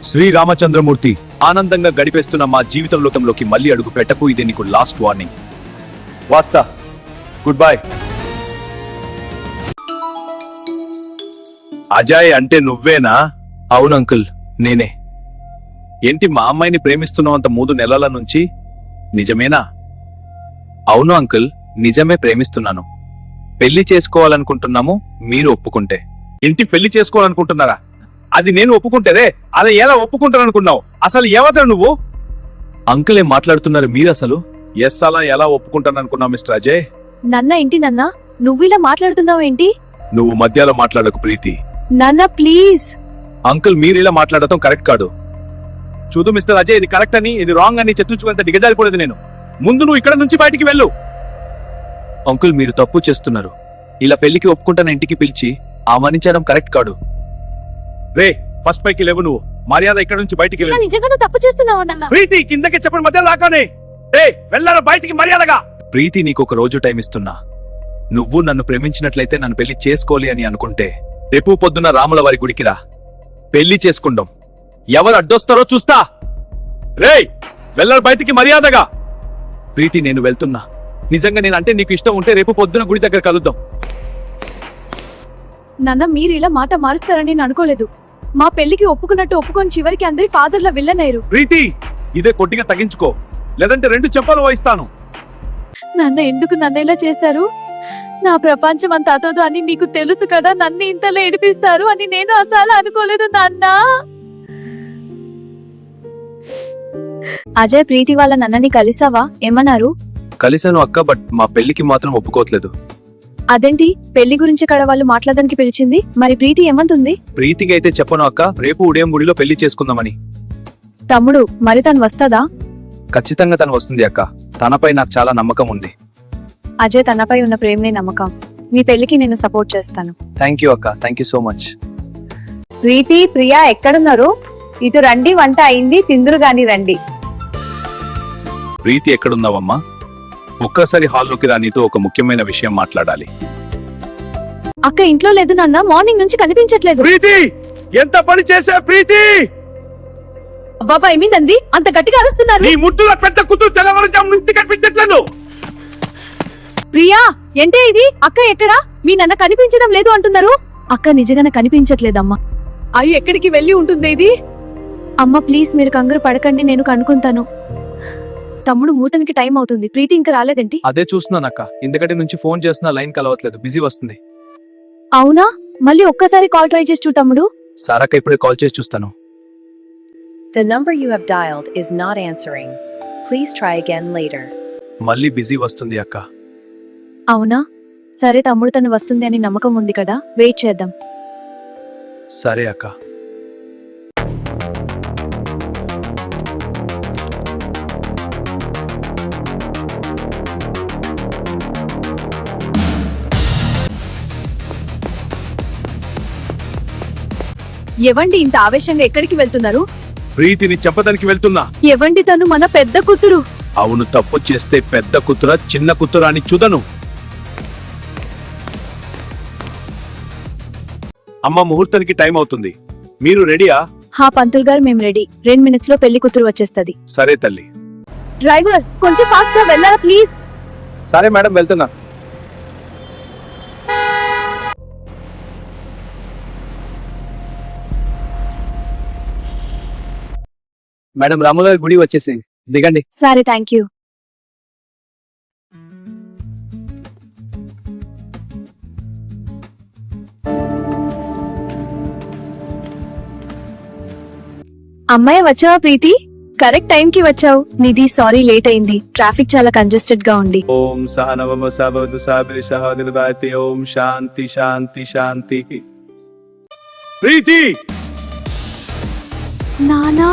శ్రీరామచంద్రమూర్తి, ఆనందంగా గడిపేస్తున్న మా జీవితంలోకి మళ్ళీ అడుగు పెట్టకు. ఇది నీకు లాస్ట్ వార్నింగ్. వాస్తా, గుడ్ బై. అజయ్ అంటే నువ్వేనా? అవును అంకుల్, నేనే. ఏంటి మా అమ్మాయిని ప్రేమిస్తున్నావు అంత 3 నెలల నుంచి? నిజమేనా? అవును అంకుల్, నిజమే, ప్రేమిస్తున్నాను. పెళ్లి చేసుకోవాలనుకుంటున్నాము, మీరు ఒప్పుకుంటే. ఇంటి పెళ్లి చేసుకోవాలనుకుంటున్నారా? అది నేను ఒప్పుకుంటేదే. అది ఎలా ఒప్పుకుంటాననుకున్నావు? అసలు ఏవతరు నువ్వు? అంకుల్ ఏం మాట్లాడుతున్నారు మీరు అసలు? ఎస్, అలా ఎలా ఒప్పుకుంటాననుకున్నావు మిస్టర్ అజయ్? నన్న ఏంటి నన్న, నువ్వు ఇలా మాట్లాడుతున్నావు ఏంటి? నువ్వు మధ్యలో మాట్లాడకు ప్రీతి. నన్న ప్లీజ్. అంకుల్ మీరు ఇలా మాట్లాడటం కరెక్ట్ కాదు. చూడు మిస్టర్ అజయ్, ఇది కరెక్ట్ అని ఇది రాంగ్ అని చర్చించుకునేంత దిగజారిపోలేదు నేను. ముందు నువ్వు ఇక్కడ నుంచి బయటికి వెళ్ళు. అంకుల్ మీరు తప్పు చేస్తున్నారు. ఇలా పెళ్లికి ఒప్పుకుంటాను ఇంటికి పిలిచి ఆహ్వానించడం కరెక్ట్ కాదు. రే, ఫస్ట్ పైకి లేవు నువ్వు. మర్యాద ఇక్కడ నుంచి బయటికి వెళ్ళు. నిజంగా నువ్వు తప్పు చేస్తున్నావు నన్న. ప్రీతి, కిందకి చెప్పండి, మధ్య రాకానే. రే, వెళ్ళారా బయటికి మర్యాదగా. ప్రీతి, నీకు ఒక రోజు టైం ఇస్తున్నా. నువ్వు నన్ను ప్రేమించినట్లయితే నన్ను పెళ్లి చేసుకోవాలి అని అనుకుంటే రేపు పొద్దున్న రాముల వారి గుడికి రా, పెళ్లి చేసుకుందాం. ఎవరు అడ్డొస్తారో చూస్తా. రే, వెళ్ళారు బయటికి మర్యాదగా. ప్రీతి, నేను వెళ్తున్నా. నిజంగా నేనంటే నీకు ఇష్టం ఉంటే రేపు పొద్దున గుడి దగ్గర కలుద్దాం. నన్న మీరు ఇలా మాట మారుస్తారని నేను అనుకోలేదు. మా పెళ్లికి ఒప్పుకున్నట్టు ఒప్పుకొని చివరికి అందరి ఫాదర్ల విల్లనయ్యారు. ప్రీతి, ఇదే కొట్టిగా తగ్గించుకో, లేదంటే 2 చెంపలు వాయిస్తాను. నన్ను ఎందుకు నన్ను ఇలా చేశారు? నా ప్రపంచం అంత అతోదు అని మీకు తెలుసు కదా. నన్ను ఇంతలో ఏడిపిస్తారు అని నేను అసలు అనుకోలేదు నాన్న. అజయ్, ప్రీతి వాళ్ళ నన్నని కలిసావా? ఏమన్నారు? కలిసాను అక్క, బట్ మా పెళ్లికి మాత్రం ఒప్పుకోవట్లేదు. అదేంటి, పెళ్లి గురించి కడ వాళ్ళు మాట్లాడడానికి పిలిచింది? మరి ప్రీతి ఏమంటుంది? ప్రీతికి అయితే చెప్పను అక్క, రేపు ఉదయం గుడిలో పెళ్లి చేసుకుందామని. తమ్ముడు, మరి తను వస్తదా? ఖచ్చితంగా తను వస్తుంది అక్క. తనపై నాకు చాలా నమ్మకం ఉంది. అజయ్, తనపై ఉన్న ప్రేమనే నమ్మకం. మీ పెళ్లికి నేను సపోర్ట్ చేస్తాను. థ్యాంక్ యూ అక్క, థ్యాంక్ యూ సో మచ్. ప్రీతి, ప్రియా ఎక్కడున్నారు? ఇటు రండి, వంట అయింది, తిందురు గాని రండి. ప్రీతి ఎక్కడున్నావమ్మా? ఒక్కసారి హాల్లోకి రా, నీతో ఒక ముఖ్యమైన విషయం మాట్లాడాలి. అక్క ఇంట్లో లేదు నాన్న, మార్నింగ్ నుంచి కనిపించట్లేదు. ప్రీతి, ఎంత పని చేసా ప్రీతి? బాబా ఏమిందండి అంత గట్టిగా అరుస్తున్నారు? నీ ముద్దుల పెద్ద కూతురు తెల్లవారుజాము నుంచి కనిపించట్లేదు. ప్రియా, ఏంటే ఇది? అక్క ఎక్కడా? మీ నాన్న కనిపించడం లేదు అంటున్నారు. అక్క నిజంగానే కనిపించట్లేదమ్మా. అయ్యి ఎక్కడికి వెళ్ళి ఉంటుంది ఇది? అమ్మ ప్లీజ్, మీరు కంగారు పడకండి, నేను కనుక్కుంటాను. తమ్ముడు, మూతనికి టైం అవుతుంది. ప్రీతి ఇంకా రాలేదేంటి? అదే చూస్తున్నాను అక్క, ఇంతకటి నుంచి ఫోన్ చేస్తున్నా, లైన్ కలవట్లేదు, బిజీ వస్తుంది. అవునా? మళ్ళీ ఒక్కసారి కాల్ ట్రై చేసి చూ తమ్ముడు. సారక్క ఇప్పుడే కాల్ చేసి చూస్తాను. The number you have dialed is not answering. Please try again later. మళ్ళీ బిజీ వస్తుంది అక్క. అవునా? సరే తమ్ముడు, తను వస్తుంది అని నమ్మకం ఉంది కదా, వెయిట్ చేద్దాం. సరే అక్క. ఎవండి ఇంత ఆవేశంగా ఎక్కడికి వెళ్తున్నారు? ప్రీతిని చెప్పడానికి వెళ్తున్నా. ఎవండి తను? మన పెద్ద కూతురు. అవును, తప్పు చేస్తే పెద్ద కూతురా చిన్న కూతురా అని చూదను. అమ్మ, ముహూర్తానికి టైం అవుతుంది, మీరు రెడీయా? హా పంతులు గారు, మేము రెడీ. 2 minutes లో పెళ్లి కూతురు వచ్చేస్తది. సరే తల్లి. డ్రైవర్, కొంచెం ఫాస్ట్ గా వెళ్ళారా ప్లీజ్? సరే మేడం, వెళ్తున్నా. మేడం, రాముల గుడి వచ్చేసి దిగండి. సరే, థ్యాంక్ యూ. అమ్మాయి వచ్చావా ప్రీతి? కరెక్ట్ టైం కి వచ్చావు. నిధి, సారీ లేట్ అయింది, ట్రాఫిక్ చాలా కంజెస్టెడ్ గా ఉంది. ఓం సహనవమ సభదు సాబిరి సహదినదాతి. ఓం శాంతి శాంతి శాంతి. ప్రీతి, నానా